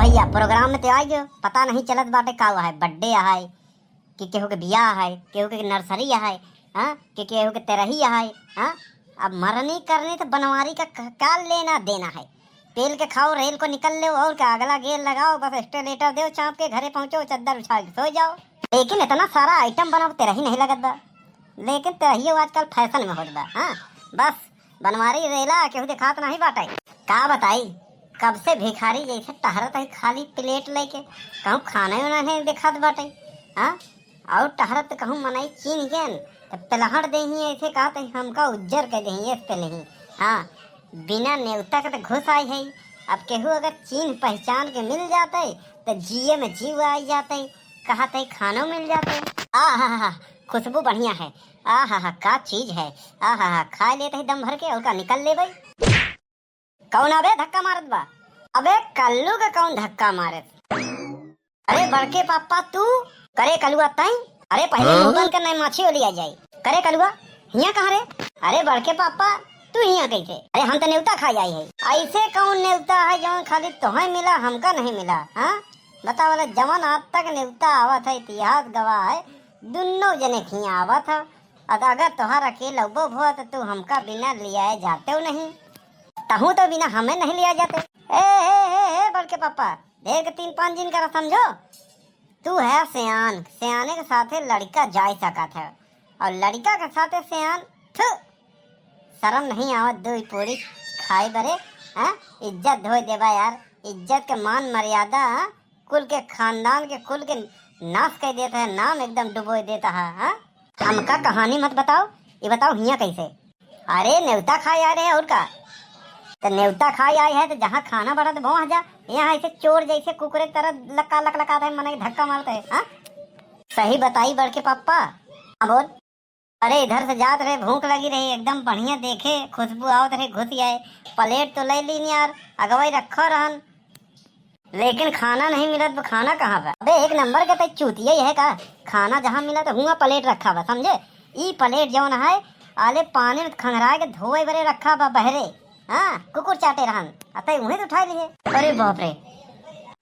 भैया प्रोग्राम में तो आ गयो, पता नहीं चलत बाटे का है, बर्थडे है कि केहू के बियाह है, केहू के नर्सरी है, हाँ कि केहू के तेरही है, हाँ। अब मरनी करनी तो बनवारी का क्या लेना देना है। पेल के खाओ, रेल को निकल लो और क्या अगला गेल लगाओ, बस स्टेलेटर दो, चाँप के घरे पहुंचो, चद्दर उछाल के सो जाओ। लेकिन इतना सारा आइटम बनाओ तेरही नहीं लगत बा, लेकिन तेरही आजकल फैशन में होत बा। हाँ बस बनवारी रेला केहू दिखात नहीं बाटे। का बताई कब से भिखारी जैसे टहरत है खाली प्लेट लेके, कहूँ खाने वाना नहीं दिखात बाटे। हाँ और टहरत कहूँ मनाई चीन गेन तो पिलहड़ दे ही ऐसे कहते हमका उज्जर कर दे इस पे नहीं। हाँ बिना नेवता के तो घुस आई है। अब केहू अगर चीन पहचान के मिल जाते तो जिए में जीव आ जाते, कहते खानों मिल जाते। आ हा खुशबू बढ़िया है, आ हा का चीज है, आ हा खा लेते ही दम भर के और का निकल ले भाई। कौन अबे धक्का मारत बा? अबे कल्लू का कौन धक्का मारे? अरे बड़के पापा तू करे कलुआ तई? अरे पहले मुंह बंद करना माछी ओली आ जाए। करे कलुआ हिया कहाँ रे? अरे बड़के पापा तू हिया कैसे? अरे हम तो नेवता खा आई है। ऐसे कौन नेवता है जो खाली तुम्हें मिला हमका नहीं मिला? हाँ बता वाला जवन आज तक नेवता आवत है, इतिहास गवाह है दोनों जने खिया आवत है। अगर तुहार अकेला हुआ तो तू हमका बिना लिया जाते हो नहीं, तहू तो बिना हमें नहीं लिया जाते। ए बड़के पापा देख 3-5 दिन का समझो। तू है सियान, सियाने के साथे लड़का जा सकत है और लड़का के साथे सियान शर्म नहीं आवत दो पूरी खाए बरे। हाँ इज्जत धो देवा यार, इज्जत के मान मर्यादा कुल के खानदान के कुल के नाश कर देता है, नाम एकदम डुबो देता है। हाँ हमका कहानी मत बताओ, ये बताओ हिया कैसे? अरे नेवता खाए आ रहे और का तो नेवता खाई आई है तो जहाँ खाना बढ़ा तो वहाँ जा, यहाँ ऐसे चोर जैसे कुकुरे तरह लका लक लकाता है, मने धक्का मारता है। हाँ सही बताई बड़के पापा। हाँ बोल। अरे इधर से जात रहे, भूख लगी रही एकदम बढ़िया, देखे खुशबू आवत रहे, घुस आए। प्लेट तो ले ली यार, अगवाई रखो रहन, लेकिन खाना नहीं मिला तो खाना कहाँ बा? अबे एक नंबर के तो चूतिया ही है का, खाना जहाँ मिला तो हुआ प्लेट रखा बा, समझे? ई प्लेट जौन है आले पानी में खंगरा के धोए बरे रखा बा बहरे। हाँ कुकुर चाटे रहन अतः उन्हें तो उठा लिए। अरे बाप रे,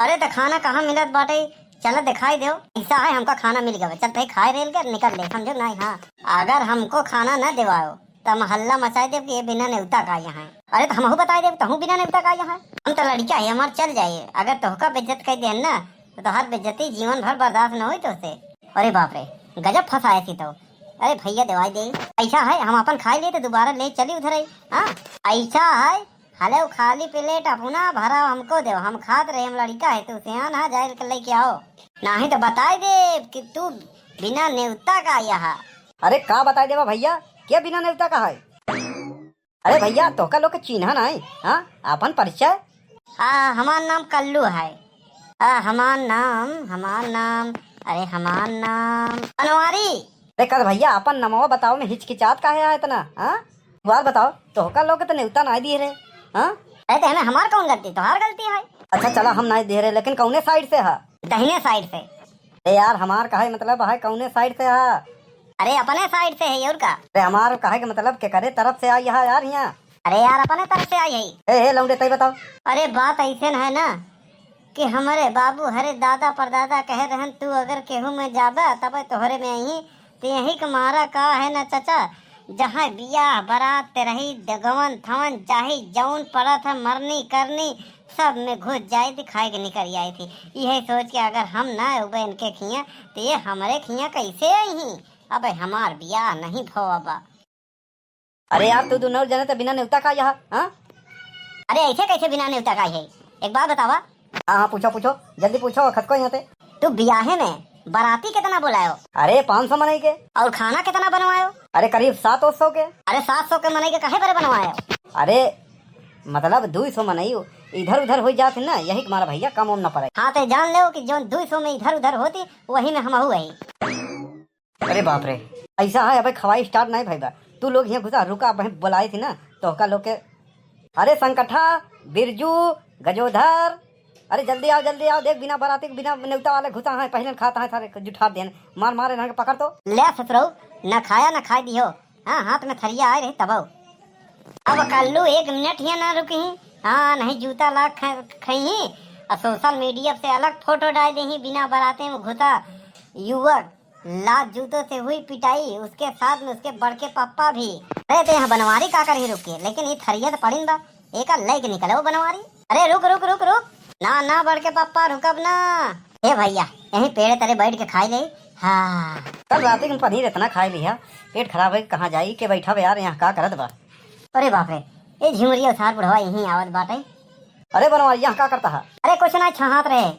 अरे तो खाना कहाँ मिलत बाटे? चलो दिखाई दो, ऐसा है हमका खाना मिल गया, चलते खाए रेल कर निकल ले, समझो नहीं? हाँ अगर हमको खाना न दिवाओ तो हल्ला मचाई दे कि ये बिना नेवता का यहाँ। अरे तो हमहू बताई दे तो बिना नेवता का यहाँ, हम तो लड़का है हमार चल जाइए। अगर तोहका बेइज्जत कर दे ना तो हर बेइज्जती जीवन भर बर्दाश्त न हो तो से। अरे बाप रे गजब फंसाए थी तो। अरे भैया दवाई दे, ऐसा है हम अपन खाई लिए तो दोबारा ले चली उधर ही। हाँ ऐसा है हले खाली प्लेट अपना भरा हमको दो, हम खात रहे, हम लड़का है तू सियान है, जाए लेके आओ, नहीं तो बताई दे कि तू बिना नेवता का यहाँ। अरे का बताई देवा भैया, क्या बिना नेवता का है? अरे भैया तो का लोग चिन्ह ना है? हाँ अपन परिचय। हमार नाम कल्लू है। हमार नाम अरे हमार नाम बनवारी। अरे कर भैया अपन नमवा बताओ में हिचकिचात का है इतना? हाँ बात बताओ, तो का लोग तो नेवता ना दिए रहे। हाँ अरे तो हमें हमार कौन गलती, तुम्हार गलती है। अच्छा चला हम नहीं दे रहे, लेकिन कौने साइड से है? दाहिने साइड से। अरे यार हमार कहे मतलब है कौने साइड से है? अरे अपने साइड से है और का? अरे हमार कहे के मतलब के करे तरफ से आई है यार यहाँ। अरे यार अपने तरफ से आई है। ए लौंडे तई बताओ। अरे बात ऐसे है ना कि हमारे बाबू हरे दादा परदादा कहे रहन तू अगर केहू में जाबा तब तोहरे में आई तो यही के मारा का है ना चाचा, जहाँ बियाह बारात तेरही दगवन थवन चाहे जौन पड़ा था मरनी करनी सब में घुस जाए थी, खाए के निकल आई थी। यही सोच के अगर हम ना उबे इनके खिया तो ये हमारे खिया कैसे आई ही? अब हमार बियाह नहीं भोबा। अरे यार तू दोनों जने तो बिना नेवता का यहाँ। हाँ अरे ऐसे कैसे बिना नेवता का है? एक बात बतावा। हाँ पूछो जल्दी पूछो खत को यहाँ पे। तू बियाहे में बाराती कितना बुलायो? अरे 500 मनाई के। और खाना कितना बनवायो? अरे करीब 700 के। अरे 700 के मनाई के कहे पर बनवायो? अरे मतलब 200 मनाई इधर उधर हो जाती ना, यही तुम्हारा भैया कम न पड़े। हाँ तो जान लो कि जो 200 में इधर उधर होती वही में हम वही। अरे बाप रे ऐसा है, अबे खवाई स्टार्ट नहीं भाई बा, तू लोग यहाँ घुसा रुका बुलाई थी ना तो का लोग के। अरे संकठा बिरजू गजोधर अरे जल्दी आओ देख बिना बाराती बिना नेवता वाले घुसा है, पहले खाता है सारे जुठा देन मार मारे ना पकड़ तो ले ससुरो न खाया न खाई दियो। हाँ हाथ में थरिया आए रही तब अब कल्लू 1 मिनट ही ना रुकी। हाँ नहीं जूता ला खाई और सोशल मीडिया से अलग फोटो डाल दी बिना बराते में घुसा युवक, लात जूतों से हुई पिटाई, उसके साथ में उसके बड़के पप्पा भी। अरे तो यहाँ बनवारी का कर ही रुके, लेकिन ये थरिया तो पड़ी बा, एक लेके निकले वो बनवारी। अरे रुक रुक रुक रुक, ना ना बड़के पप्पा रुकब ना। ए भैया यहीं पेड़ तले बैठ के खाई ले। हाँ कल रात में पनीर इतना खा लिया, पेट खराब है, कहाँ जाई के बैठा बे यार, यहाँ का करत बा। अरे बाप रे, ये झिमुरिया सार बुढ़वा यहीं आवत बाटे। अरे बनवारी यहाँ का करता है? अरे कुछ ना छहात रहे।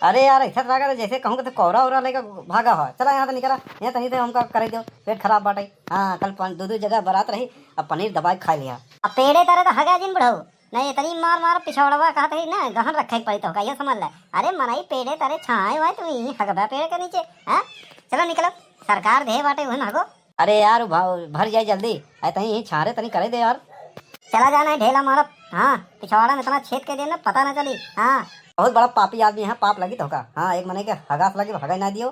अरे यार ऐसा लगा जैसे कहूँ तो कोहरा उरा लेकर भागा हो। चला यहाँ से निकला, यहाँ तहीं से हमका करे दो, पेट खराब बाटे। हाँ कल दो जगह बारात रही, अब पनीर दबा के खा लिया। अब पेड़े तरह तो हगा जिन बुढ़ऊ नहीं, इतनी मार मार पिछौड़वा कहते ही ना गहन रखे पड़ी तो ये समझ ले। अरे मनाई पेड़े तारे छाए हुए तुम यहीं हगबा पेड़ के नीचे। हाँ चलो निकलो, सरकार दे बाटे वही हगो। अरे यार भर जाए जल्दी, तहीं छारे तनी करे दे यार। चला जाना है ढेला मारब। हाँ पिछवाड़ा में इतना छेद के देना पता ना चली। हाँ बहुत बड़ा पापी आदमी है, पाप लगी तो का। हाँ एक मने के हगास लगी, हगा ना दियो।